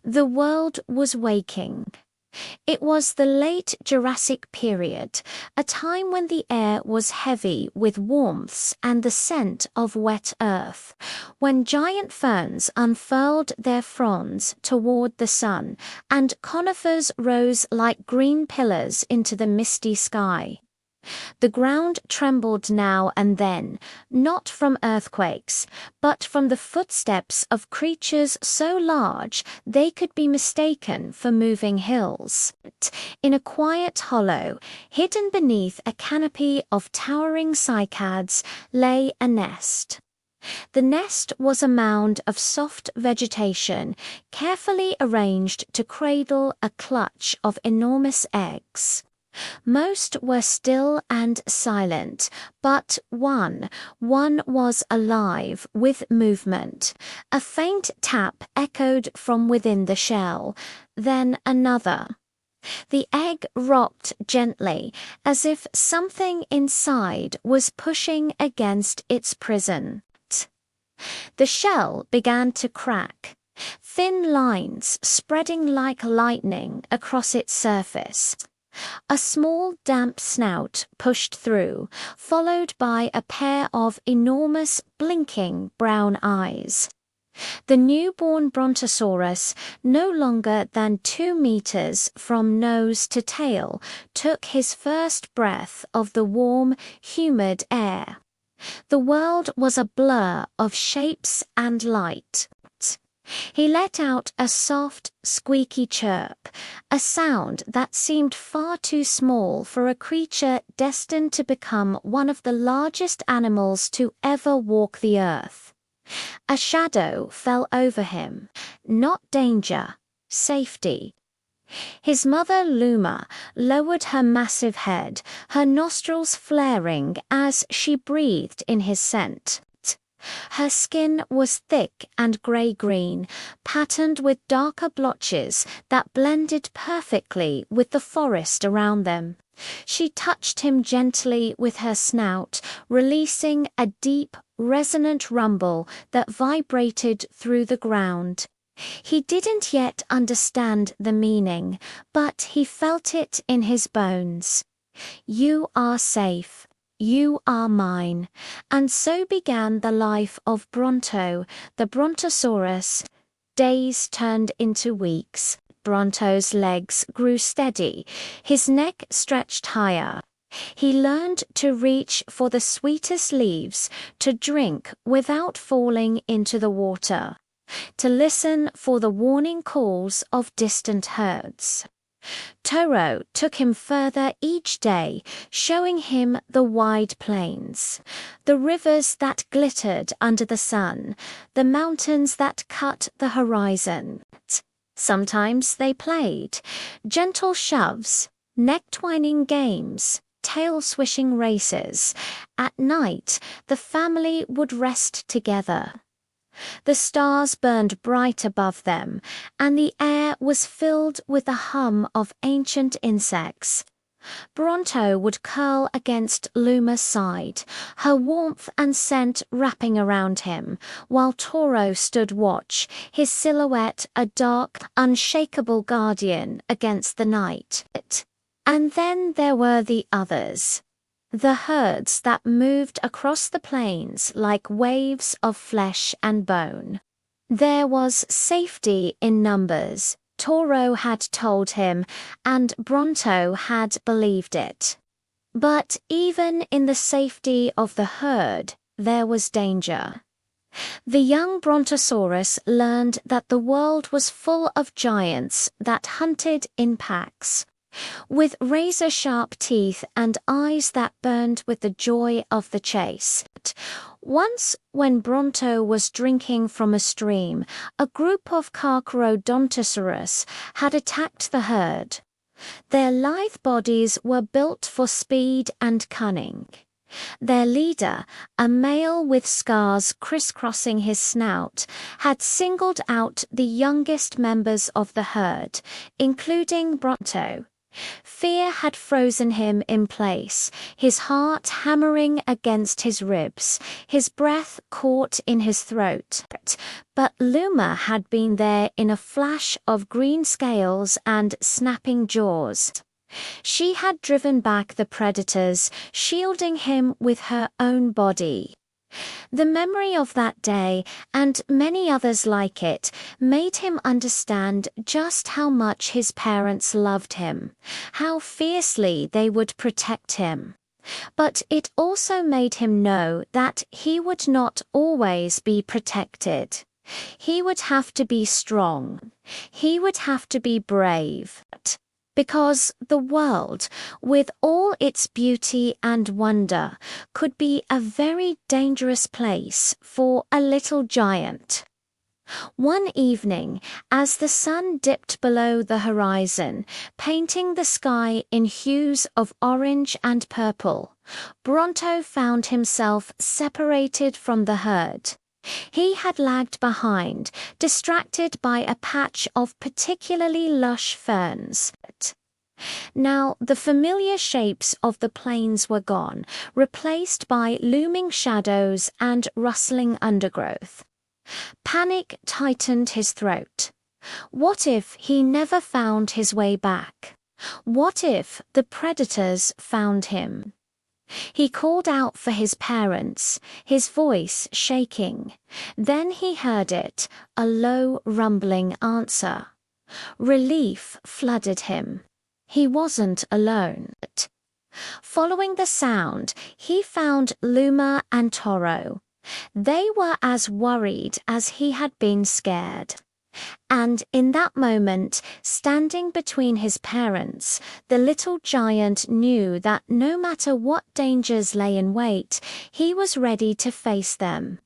The world was waking. It was the late Jurassic period, a time when the air was heavy with warmths and the scent of wet earth, when giant ferns unfurled their fronds toward the sun, and conifers rose like green pillars into the misty sky. The ground trembled now and then, not from earthquakes, but from the footsteps of creatures so large they could be mistaken for moving hills. In a quiet hollow, hidden beneath a canopy of towering cycads, lay a nest. The nest was a mound of soft vegetation, carefully arranged to cradle a clutch of enormous eggs. Most were still and silent, but one was alive with movement. A faint tap echoed from within the shell, then another. The egg rocked gently, as if something inside was pushing against its prison. The shell began to crack, thin lines spreading like lightning across its surface. A small damp snout pushed through, followed by a pair of enormous blinking brown eyes. The newborn Brontosaurus, no longer than 2 meters from nose to tail, took his first breath of the warm, humid air. The world was a blur of shapes and light. He let out a soft, squeaky chirp, a sound that seemed far too small for a creature destined to become one of the largest animals to ever walk the earth. A shadow fell over him, not danger, safety. His mother Luma lowered her massive head, her nostrils flaring as she breathed in his scent. Her skin was thick and grey-green, patterned with darker blotches that blended perfectly with the forest around them. She touched him gently with her snout, releasing a deep, resonant rumble that vibrated through the ground. He didn't yet understand the meaning, but he felt it in his bones. "You are safe. You are mine." And so began the life of Bronto, the Brontosaurus. Days turned into weeks. Bronto's legs grew steady, his neck stretched higher. He learned to reach for the sweetest leaves, to drink without falling into the water, to listen for the warning calls of distant herds. Toro took him further each day, showing him the wide plains, the rivers that glittered under the sun, the mountains that cut the horizon. Sometimes they played, gentle shoves, neck-twining games, tail-swishing races. At night, the family would rest together. The stars burned bright above them, and the air was filled with the hum of ancient insects. Bronto would curl against Luma's side, her warmth and scent wrapping around him, while Toro stood watch, his silhouette a dark, unshakable guardian against the night. And then there were the others. The herds that moved across the plains like waves of flesh and bone. There was safety in numbers, Toro had told him, and Bronto had believed it. But even in the safety of the herd, there was danger. The young Brontosaurus learned that the world was full of giants that hunted in packs, with razor-sharp teeth and eyes that burned with the joy of the chase. Once, when Bronto was drinking from a stream, a group of Carcharodontosaurus had attacked the herd. Their lithe bodies were built for speed and cunning. Their leader, a male with scars crisscrossing his snout, had singled out the youngest members of the herd, including Bronto. Fear had frozen him in place, his heart hammering against his ribs, his breath caught in his throat. But Luma had been there in a flash of green scales and snapping jaws. She had driven back the predators, shielding him with her own body. The memory of that day, and many others like it, made him understand just how much his parents loved him, how fiercely they would protect him. But it also made him know that he would not always be protected. He would have to be strong. He would have to be brave. Because the world, with all its beauty and wonder, could be a very dangerous place for a little giant. One evening, as the sun dipped below the horizon, painting the sky in hues of orange and purple, Bronto found himself separated from the herd. He had lagged behind, distracted by a patch of particularly lush ferns. Now the familiar shapes of the plains were gone, replaced by looming shadows and rustling undergrowth. Panic tightened his throat. What if he never found his way back? What if the predators found him? He called out for his parents, his voice shaking. Then he heard it, a low, rumbling answer. Relief flooded him. He wasn't alone. Following the sound, he found Luma and Toro. They were as worried as he had been scared. And in that moment, standing between his parents, the little giant knew that no matter what dangers lay in wait, he was ready to face them.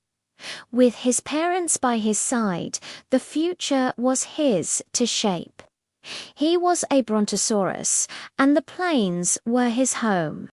With his parents by his side, the future was his to shape. He was a Brontosaurus, and the plains were his home.